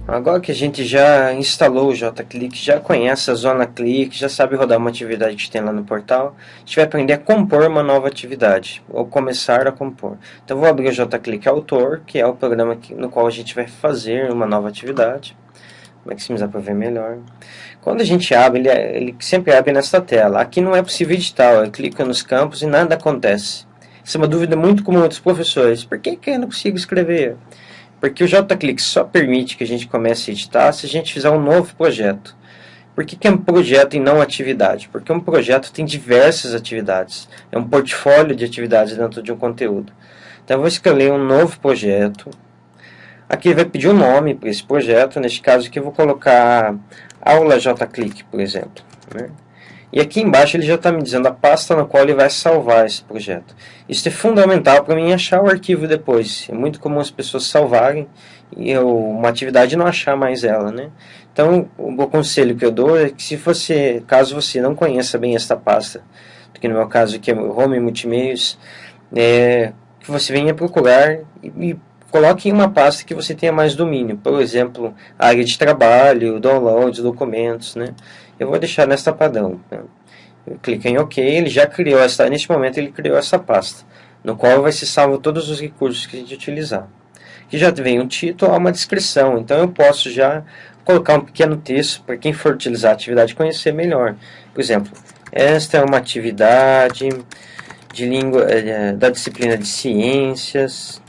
Agora que a gente já instalou o JClick, já conhece a zona click, já sabe rodar uma atividade que tem lá no portal, a gente vai aprender a compor uma nova atividade, ou começar a compor. Então vou abrir o JClick Autor, que é o programa no qual a gente vai fazer uma nova atividade. Maximizar para ver melhor. Quando a gente abre, ele sempre abre nesta tela. Aqui não é possível editar, eu clico nos campos e nada acontece. Essa é uma dúvida muito comum dos professores. Por que eu não consigo escrever? Porque o JClick só permite que a gente comece a editar se a gente fizer um novo projeto. Por que é um projeto e não atividade? Porque um projeto tem diversas atividades. É um portfólio de atividades dentro de um conteúdo. Então eu vou escolher um novo projeto. Aqui ele vai pedir um nome para esse projeto. Neste caso aqui eu vou colocar aula JClick, por exemplo, né? E aqui embaixo ele já está me dizendo a pasta na qual ele vai salvar esse projeto. Isso é fundamental para mim achar o arquivo depois. É muito comum as pessoas salvarem e uma atividade não achar mais ela, né? Então, o conselho que eu dou é que caso você não conheça bem esta pasta, que no meu caso aqui é Home Multimeios, que você venha procurar e coloque em uma pasta que você tenha mais domínio. Por exemplo, área de trabalho, downloads, documentos, né? Eu vou deixar nesta padrão, né? Eu clico em OK, ele já criou neste momento ele criou essa pasta, no qual vai ser salvo todos os recursos que a gente utilizar. Aqui já vem um título, uma descrição, então eu posso já colocar um pequeno texto para quem for utilizar a atividade conhecer melhor. Por exemplo, esta é uma atividade de língua da disciplina de ciências,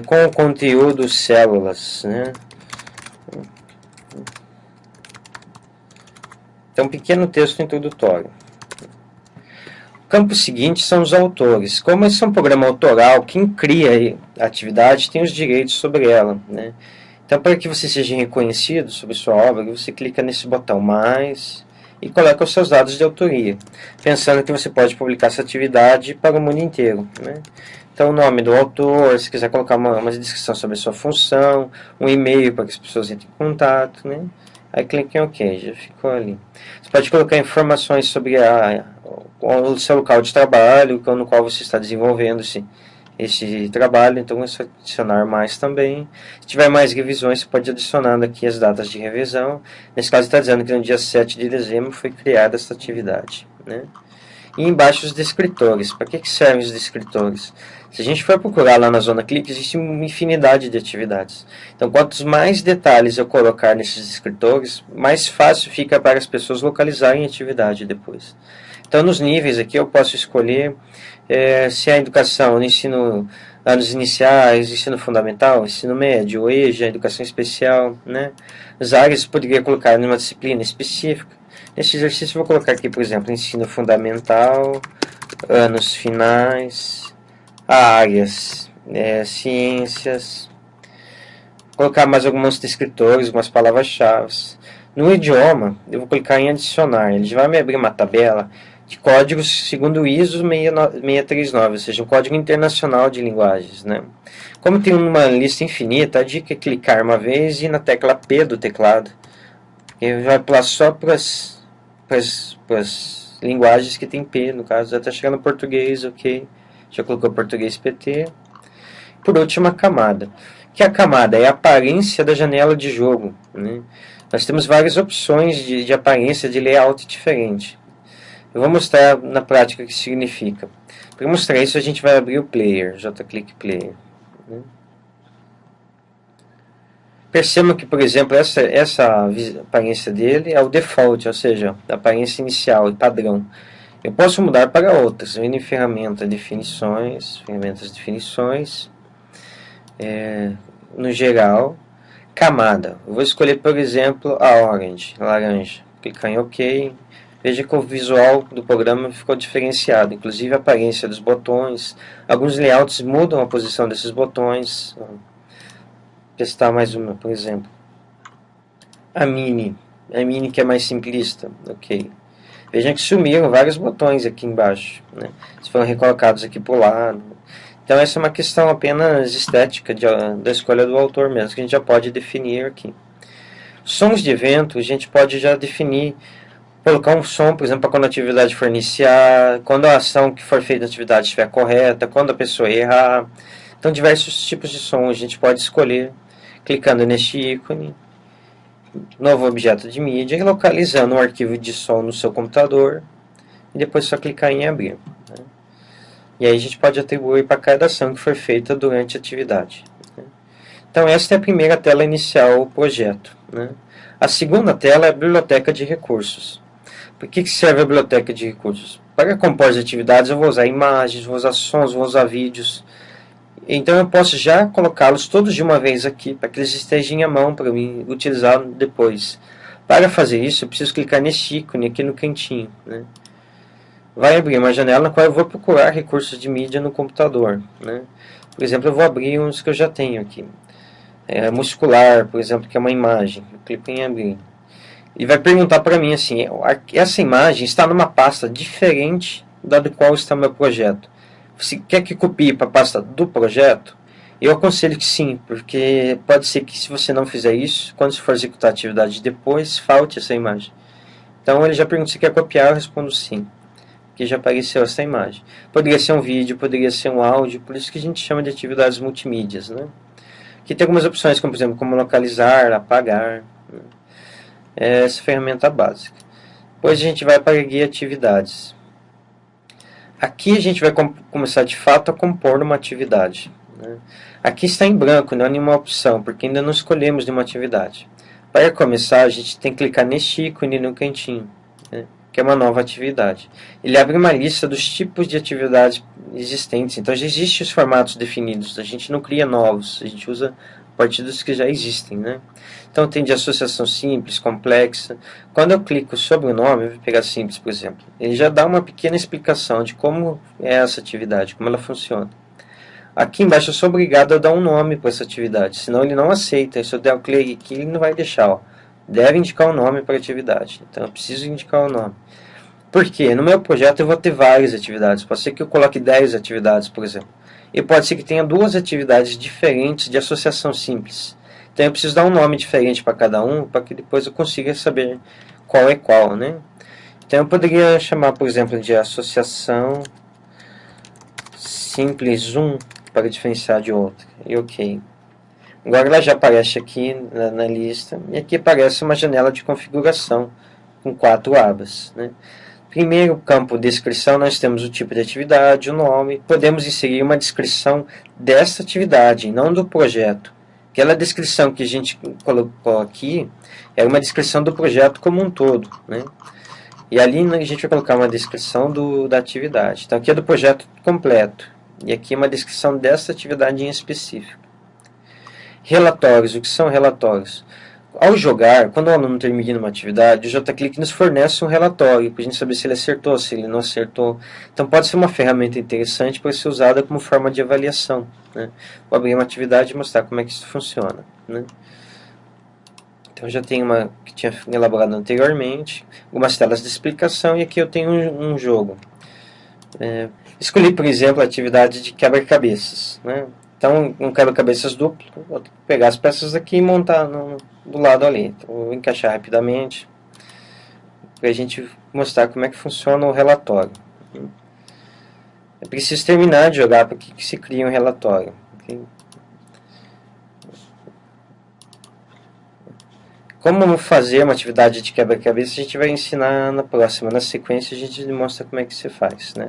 com o conteúdo células, né? Então, um pequeno texto introdutório. O campo seguinte são os autores. Como esse é um programa autoral, quem cria a atividade tem os direitos sobre ela, né? Então, para que você seja reconhecido sobre sua obra, você clica nesse botão mais e coloca os seus dados de autoria, pensando que você pode publicar essa atividade para o mundo inteiro, né? Então, o nome do autor, se quiser colocar uma descrição sobre a sua função, um e-mail para que as pessoas entrem em contato, né? Aí clique em OK, já ficou ali. Você pode colocar informações sobre o seu local de trabalho, no qual você está desenvolvendo esse trabalho, então é só adicionar mais também. Se tiver mais revisões, você pode adicionar aqui as datas de revisão. Nesse caso está dizendo que no dia 7 de dezembro foi criada essa atividade, né? E embaixo os descritores. Para que servem os descritores? Se a gente for procurar lá na zona clique, existe uma infinidade de atividades. Então, quantos mais detalhes eu colocar nesses descritores, mais fácil fica para as pessoas localizarem a atividade depois. Então, nos níveis aqui eu posso escolher se a educação no ensino anos iniciais, ensino fundamental, ensino médio, EJA, educação especial, né? As áreas eu poderia colocar numa disciplina específica. Nesse exercício eu vou colocar aqui, por exemplo, ensino fundamental, anos finais, áreas, ciências. Vou colocar mais alguns descritores, algumas palavras-chave. No idioma, eu vou clicar em adicionar. Ele já vai me abrir uma tabela de códigos segundo o ISO 639, ou seja, um código internacional de linguagens, né? Como tem uma lista infinita, a dica é clicar uma vez e ir na tecla P do teclado. Ele vai pular só para as linguagens que tem P, no caso, até chegar no português, OK. Já colocou português PT. Por último, a camada. Que a camada é a aparência da janela de jogo, né? Nós temos várias opções de aparência, de layout diferente. Eu vou mostrar na prática o que significa. Para mostrar isso, a gente vai abrir o player, JClick Player, né? Percebam que, por exemplo, essa aparência dele é o default, ou seja, a aparência inicial e padrão. Eu posso mudar para outras. Vem em ferramentas definições, no geral, camada. Eu vou escolher, por exemplo, a orange, laranja. Clicar em OK. Veja que o visual do programa ficou diferenciado, inclusive a aparência dos botões. Alguns layouts mudam a posição desses botões. Testar mais uma, por exemplo. A mini que é mais simplista, OK. Vejam que sumiram vários botões aqui embaixo, né? Eles foram recolocados aqui para o lado. Então essa é uma questão apenas estética da escolha do autor mesmo, que a gente já pode definir aqui. Sons de evento, a gente pode já definir, colocar um som, por exemplo, para quando a atividade for iniciar, quando a ação que for feita na atividade estiver correta, quando a pessoa errar. Então, diversos tipos de som a gente pode escolher clicando neste ícone, novo objeto de mídia, e localizando o arquivo de som no seu computador, e depois só clicar em abrir. Né? E aí a gente pode atribuir para cada ação que foi feita durante a atividade. Né? Então, esta é a primeira tela inicial do projeto. Né? A segunda tela é a biblioteca de recursos. Para que serve a biblioteca de recursos? Para compor as atividades, eu vou usar imagens, vou usar sons, vou usar vídeos. Então, eu posso já colocá-los todos de uma vez aqui, para que eles estejam à mão para mim utilizar depois. Para fazer isso, eu preciso clicar nesse ícone aqui no cantinho. Né? Vai abrir uma janela na qual eu vou procurar recursos de mídia no computador. Né? Por exemplo, eu vou abrir uns que eu já tenho aqui. Muscular, por exemplo, que é uma imagem. Eu clico em abrir. E vai perguntar para mim assim, essa imagem está numa pasta diferente da do qual está o meu projeto. Você quer que copie para a pasta do projeto? Eu aconselho que sim, porque pode ser que se você não fizer isso, quando você for executar a atividade depois, falte essa imagem. Então ele já pergunta se quer copiar, eu respondo sim, que já apareceu essa imagem. Poderia ser um vídeo, poderia ser um áudio, por isso que a gente chama de atividades multimídias. Né? Aqui tem algumas opções, como por exemplo, como localizar, apagar. Né? Essa ferramenta básica. Depois a gente vai para a guia atividades. Aqui a gente vai começar de fato a compor uma atividade. Né? Aqui está em branco, não há nenhuma opção, porque ainda não escolhemos nenhuma atividade. Para começar, a gente tem que clicar neste ícone no cantinho, né? Que é uma nova atividade. Ele abre uma lista dos tipos de atividades existentes, então já existem os formatos definidos, a gente não cria novos, a gente usa a partir dos que já existem. Né? Então tem de associação simples, complexa. Quando eu clico sobre o nome, eu vou pegar simples, por exemplo, ele já dá uma pequena explicação de como é essa atividade, como ela funciona. Aqui embaixo eu sou obrigado a dar um nome para essa atividade, senão ele não aceita. Se eu der o clique aqui, ele não vai deixar. Ó. Deve indicar o nome para a atividade, então eu preciso indicar o nome. Por quê? No meu projeto eu vou ter várias atividades, pode ser que eu coloque 10 atividades, por exemplo. E pode ser que tenha duas atividades diferentes de associação simples. Então eu preciso dar um nome diferente para cada um, para que depois eu consiga saber qual é qual. Né? Então eu poderia chamar, por exemplo, de associação simples 1 para diferenciar de outra. E ok. Agora ela já aparece aqui na lista. E aqui aparece uma janela de configuração com 4 abas. Né? Primeiro campo descrição, nós temos o tipo de atividade, o nome. Podemos inserir uma descrição dessa atividade, não do projeto. Aquela descrição que a gente colocou aqui é uma descrição do projeto como um todo. Né? E ali a gente vai colocar uma descrição da atividade. Então aqui é do projeto completo. E aqui é uma descrição dessa atividade em específico. Relatórios. O que são relatórios? Ao jogar, quando o aluno termina uma atividade, o JClick nos fornece um relatório para a gente saber se ele acertou, se ele não acertou. Então pode ser uma ferramenta interessante para ser usada como forma de avaliação. Né? Vou abrir uma atividade e mostrar como é que isso funciona. Né? Então já tem uma que tinha elaborado anteriormente, algumas telas de explicação, e aqui eu tenho um jogo. Escolhi, por exemplo, a atividade de quebra-cabeças. Né? Então, um quebra-cabeças duplo, vou pegar as peças aqui e montar do lado ali. Então, vou encaixar rapidamente para a gente mostrar como é que funciona o relatório. É preciso terminar de jogar para que se crie um relatório. Okay? Como fazer uma atividade de quebra-cabeça, a gente vai ensinar na próxima. Na sequência, a gente mostra como é que se faz. Né?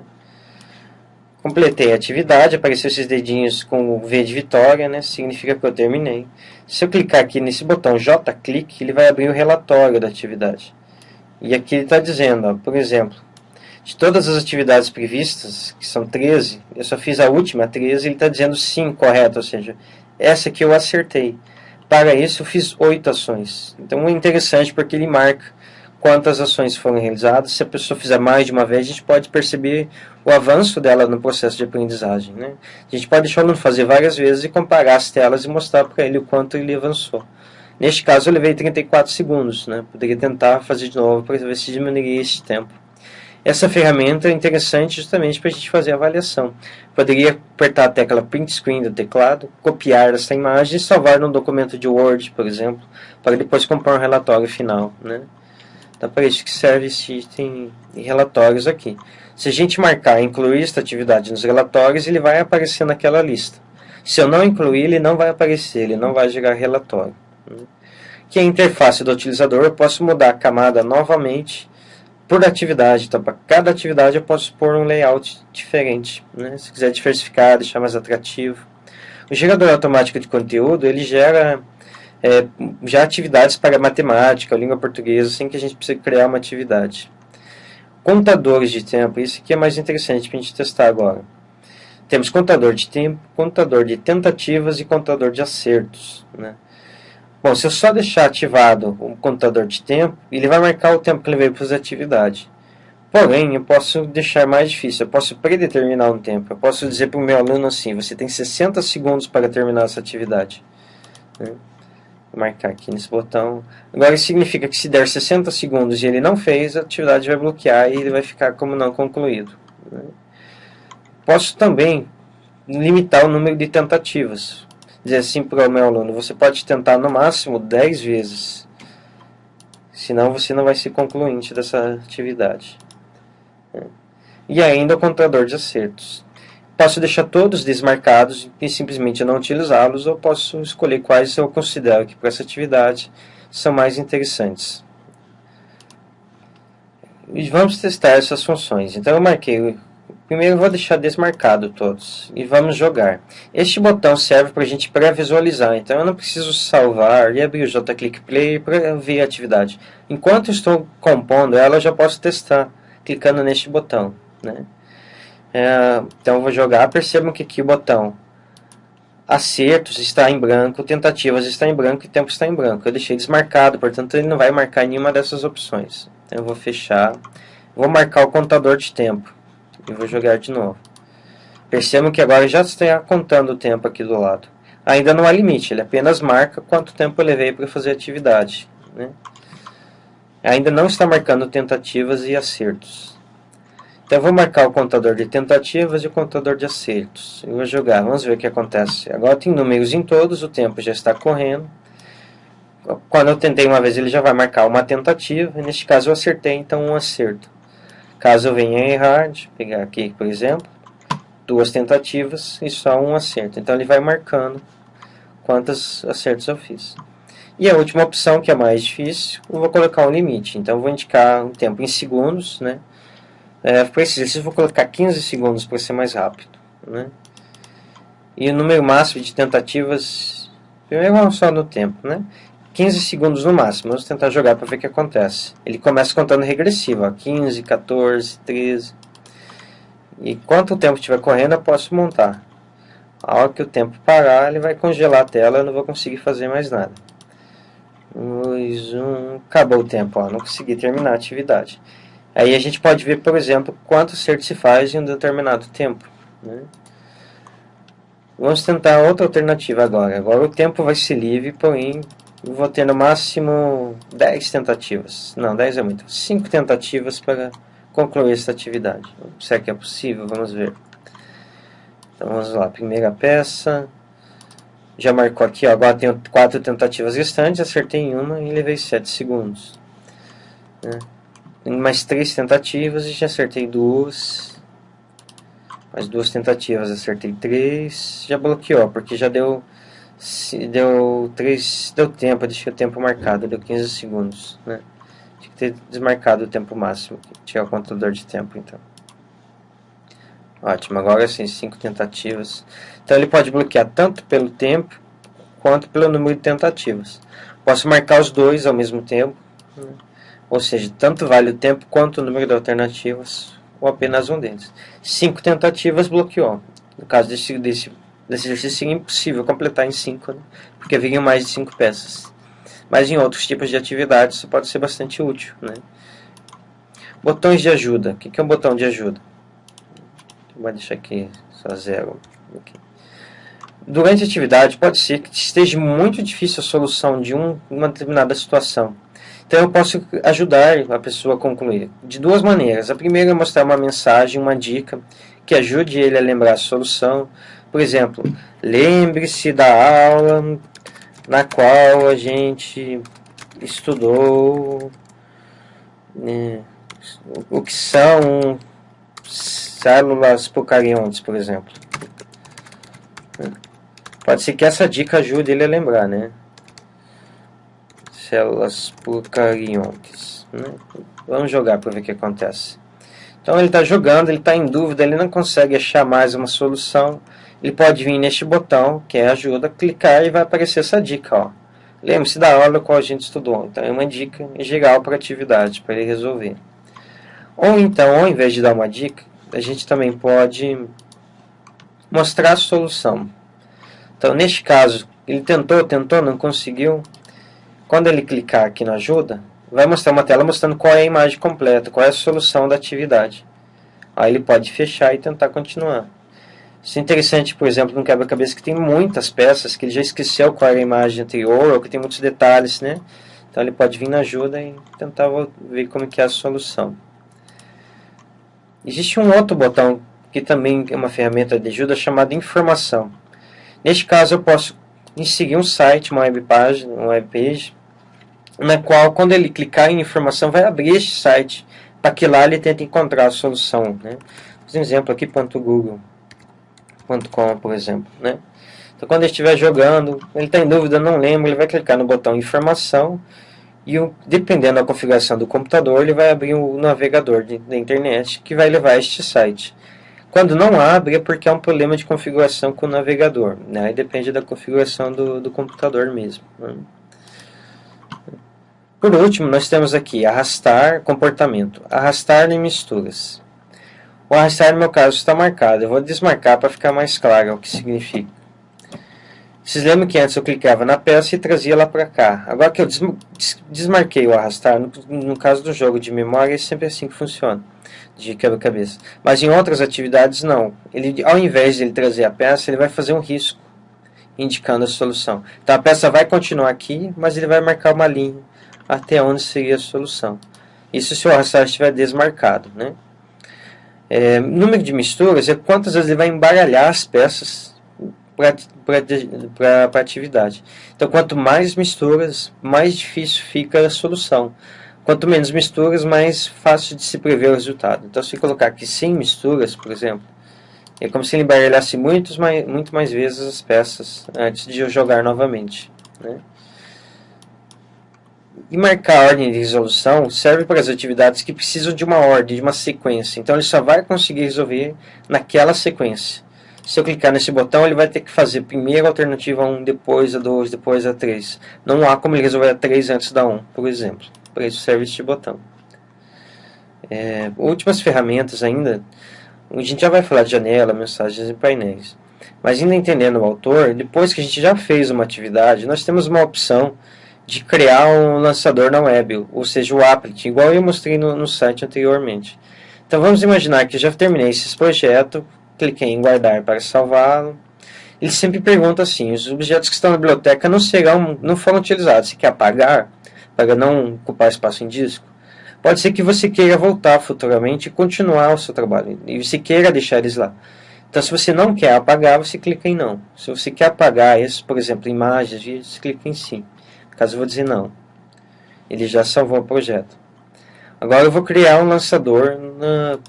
Completei a atividade, apareceu esses dedinhos com o V de vitória, né? Significa que eu terminei. Se eu clicar aqui nesse botão JClick, ele vai abrir o relatório da atividade. E aqui ele está dizendo, ó, por exemplo, de todas as atividades previstas, que são 13, eu só fiz a última, 13, ele está dizendo sim, correto, ou seja, essa aqui eu acertei. Para isso eu fiz 8 ações. Então é interessante porque ele marca quantas ações foram realizadas. Se a pessoa fizer mais de uma vez, a gente pode perceber o avanço dela no processo de aprendizagem. Né? A gente pode deixar o aluno fazer várias vezes e comparar as telas e mostrar para ele o quanto ele avançou. Neste caso, eu levei 34 segundos. Né? Poderia tentar fazer de novo para ver se diminuiria esse tempo. Essa ferramenta é interessante justamente para a gente fazer a avaliação. Poderia apertar a tecla Print Screen do teclado, copiar essa imagem e salvar num documento de Word, por exemplo, para depois compor um relatório final. Né? Então, para isso que serve esse item de relatórios aqui. Se a gente marcar incluir esta atividade nos relatórios, ele vai aparecer naquela lista. Se eu não incluir, ele não vai aparecer, ele não vai gerar relatório. Que é a interface do utilizador, eu posso mudar a camada novamente por atividade. Então, para cada atividade eu posso pôr um layout diferente, né? Se quiser diversificar, deixar mais atrativo. O gerador automático de conteúdo, ele gera já atividades para matemática, língua portuguesa, sem que a gente precise criar uma atividade. Contadores de tempo, isso aqui é mais interessante para a gente testar agora. Temos contador de tempo, contador de tentativas e contador de acertos, né? Bom, se eu só deixar ativado o contador de tempo, ele vai marcar o tempo que ele veio para fazer a atividade. Porém, eu posso deixar mais difícil, eu posso predeterminar um tempo. Eu posso dizer para o meu aluno assim, você tem 60 segundos para terminar essa atividade. Vou marcar aqui nesse botão. Agora, isso significa que se der 60 segundos e ele não fez, a atividade vai bloquear e ele vai ficar como não concluído. Posso também limitar o número de tentativas. Dizer assim para o meu aluno, você pode tentar no máximo 10 vezes. Senão você não vai ser concluinte dessa atividade. E ainda o contador de acertos. Posso deixar todos desmarcados e simplesmente não utilizá-los, ou posso escolher quais eu considero que para essa atividade são mais interessantes. E vamos testar essas funções. Então eu marquei. Primeiro eu vou deixar desmarcado todos e vamos jogar. Este botão serve para a gente pré-visualizar, então eu não preciso salvar e abrir o JClick Play para ver a atividade. Enquanto estou compondo ela, eu já posso testar clicando neste botão, né? Então eu vou jogar, percebam que aqui o botão acertos está em branco, tentativas está em branco e tempo está em branco. Eu deixei desmarcado, portanto ele não vai marcar nenhuma dessas opções. Então eu vou fechar, vou marcar o contador de tempo e vou jogar de novo. Percebam que agora já está contando o tempo aqui do lado. Ainda não há limite, ele apenas marca quanto tempo eu levei para fazer a atividade, né? Ainda não está marcando tentativas e acertos. Então eu vou marcar o contador de tentativas e o contador de acertos. Eu vou jogar, vamos ver o que acontece. Agora tem números em todos, o tempo já está correndo. Quando eu tentei uma vez, ele já vai marcar uma tentativa. Neste caso eu acertei, então um acerto. Caso eu venha errar, deixa eu pegar aqui, por exemplo, 2 tentativas e só um acerto. Então ele vai marcando quantos acertos eu fiz. E a última opção, que é mais difícil, eu vou colocar um limite. Então eu vou indicar um tempo em segundos, né? Para esse exercício eu vou colocar 15 segundos para ser mais rápido, né? E o número máximo de tentativas, primeiro vamos só no tempo, né? 15 segundos no máximo. Vamos tentar jogar para ver o que acontece. Ele começa contando regressivo, ó, 15, 14, 13. E quanto o tempo estiver correndo, eu posso montar. A hora que o tempo parar, ele vai congelar a tela, eu não vou conseguir fazer mais nada. 2, 1, acabou o tempo, ó, não consegui terminar a atividade. Aí a gente pode ver, por exemplo, quanto acerto se faz em um determinado tempo, né? Vamos tentar outra alternativa agora. Agora o tempo vai ser livre, porém eu vou ter no máximo 10 tentativas. Não, 10 é muito. 5 tentativas para concluir essa atividade. Será que é possível? Vamos ver. Então vamos lá. Primeira peça. Já marcou aqui, ó, agora tenho 4 tentativas restantes. Acertei em uma e levei 7 segundos, né? Mais 3 tentativas e já acertei 2. Mais 2 tentativas, acertei 3. Já bloqueou, porque já deu 3, deu tempo, deixei o tempo marcado, deu 15 segundos, né? Tinha que ter desmarcado o tempo máximo, tirar o contador de tempo, então. Ótimo, agora sim, 5 tentativas. Então ele pode bloquear tanto pelo tempo quanto pelo número de tentativas. Posso marcar os dois ao mesmo tempo, né? Ou seja, tanto vale o tempo quanto o número de alternativas, ou apenas um deles. 5 tentativas bloqueou. No caso desse exercício seria impossível completar em 5, né? Porque haveriam mais de 5 peças. Mas em outros tipos de atividades isso pode ser bastante útil, né? Botões de ajuda. O que é um botão de ajuda? Vou deixar aqui só 0. Aqui. Durante a atividade pode ser que esteja muito difícil a solução de uma determinada situação. Então eu posso ajudar a pessoa a concluir de 2 maneiras. A primeira é mostrar uma mensagem, uma dica que ajude ele a lembrar a solução. Por exemplo, lembre-se da aula na qual a gente estudou o que são células procariontes, por exemplo. Pode ser que essa dica ajude ele a lembrar, né? Células procariontes, né? Vamos jogar para ver o que acontece. Então ele está jogando, ele está em dúvida, ele não consegue achar mais uma solução. Ele pode vir neste botão, que é ajuda, clicar e vai aparecer essa dica, ó. Lembre-se da aula qual a gente estudou. Então é uma dica geral para a atividade, para ele resolver. Ou então, ao invés de dar uma dica, a gente também pode mostrar a solução. Então neste caso, ele tentou, não conseguiu. Quando ele clicar aqui na ajuda, vai mostrar uma tela mostrando qual é a imagem completa, qual é a solução da atividade. Aí ele pode fechar e tentar continuar. Isso é interessante, por exemplo, num quebra-cabeça que tem muitas peças, que ele já esqueceu qual era a imagem anterior, ou que tem muitos detalhes, né? Então ele pode vir na ajuda e tentar ver como que é a solução. Existe um outro botão, que também é uma ferramenta de ajuda, chamada informação. Neste caso eu posso seguir um site, uma webpage, na qual, quando ele clicar em informação, vai abrir este site, para que lá ele tente encontrar a solução, né? Por exemplo, aqui, .google.com, por exemplo, né? Então, quando ele estiver jogando, ele está em dúvida, não lembra, ele vai clicar no botão informação, e dependendo da configuração do computador, ele vai abrir o navegador da internet, que vai levar a este site. Quando não abre, é porque há um problema de configuração com o navegador, né? Aí depende da configuração do computador mesmo, né? Por último, nós temos aqui arrastar, comportamento, arrastar em misturas. O arrastar, no meu caso, está marcado. Eu vou desmarcar para ficar mais claro o que significa. Vocês lembram que antes eu clicava na peça e trazia lá para cá. Agora que eu desmarquei o arrastar, no caso do jogo de memória, é sempre assim que funciona, de quebra-cabeça. Mas em outras atividades, não. Ele, ao invés de ele trazer a peça, ele vai fazer um risco, indicando a solução. Então a peça vai continuar aqui, mas ele vai marcar uma linha até onde seria a solução. Isso se o arrastar estiver desmarcado, né? Número de misturas é quantas vezes ele vai embaralhar as peças para a atividade. Então, quanto mais misturas, mais difícil fica a solução. Quanto menos misturas, mais fácil de se prever o resultado. Então, se eu colocar aqui 100 misturas, por exemplo, é como se ele embaralhasse muito mais vezes as peças antes de eu jogar novamente, né? E marcar a ordem de resolução serve para as atividades que precisam de uma ordem, de uma sequência. Então ele só vai conseguir resolver naquela sequência. Se eu clicar nesse botão, ele vai ter que fazer primeiro a alternativa 1, depois a 2, depois a 3. Não há como ele resolver a 3 antes da 1, por exemplo. Para isso serve este botão. Últimas ferramentas ainda. A gente já vai falar de janela, mensagens e painéis. Mas ainda entendendo o autor, depois que a gente já fez uma atividade, nós temos uma opção de criar um lançador na web, ou seja, o applet, igual eu mostrei no site anteriormente. Então vamos imaginar que eu já terminei esse projeto, cliquei em guardar para salvá-lo. Ele sempre pergunta assim: os objetos que estão na biblioteca não foram utilizados, você quer apagar para não ocupar espaço em disco? Pode ser que você queira voltar futuramente e continuar o seu trabalho, e você queira deixar eles lá. Então, se você não quer apagar, você clica em não. Se você quer apagar esses, por exemplo, imagens, você clica em sim. Caso eu vou dizer não, ele já salvou o projeto. Agora eu vou criar um lançador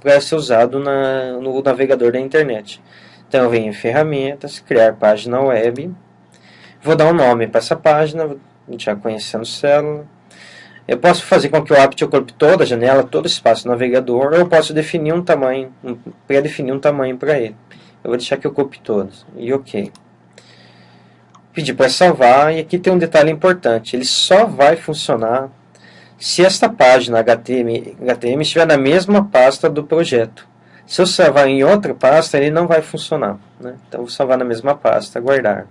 para ser usado no navegador da internet. Então eu venho em ferramentas, criar página web, vou dar um nome para essa página, já conhecendo célula. Eu posso fazer com que o apt ocupe toda a janela, todo o espaço do navegador, ou eu posso definir um tamanho, pré-definir um tamanho para ele. Eu vou deixar que ocupe todos, e ok. Pedir para salvar, e aqui tem um detalhe importante, ele só vai funcionar se esta página HTML estiver na mesma pasta do projeto. Se eu salvar em outra pasta, ele não vai funcionar, né? Então vou salvar na mesma pasta, guardar.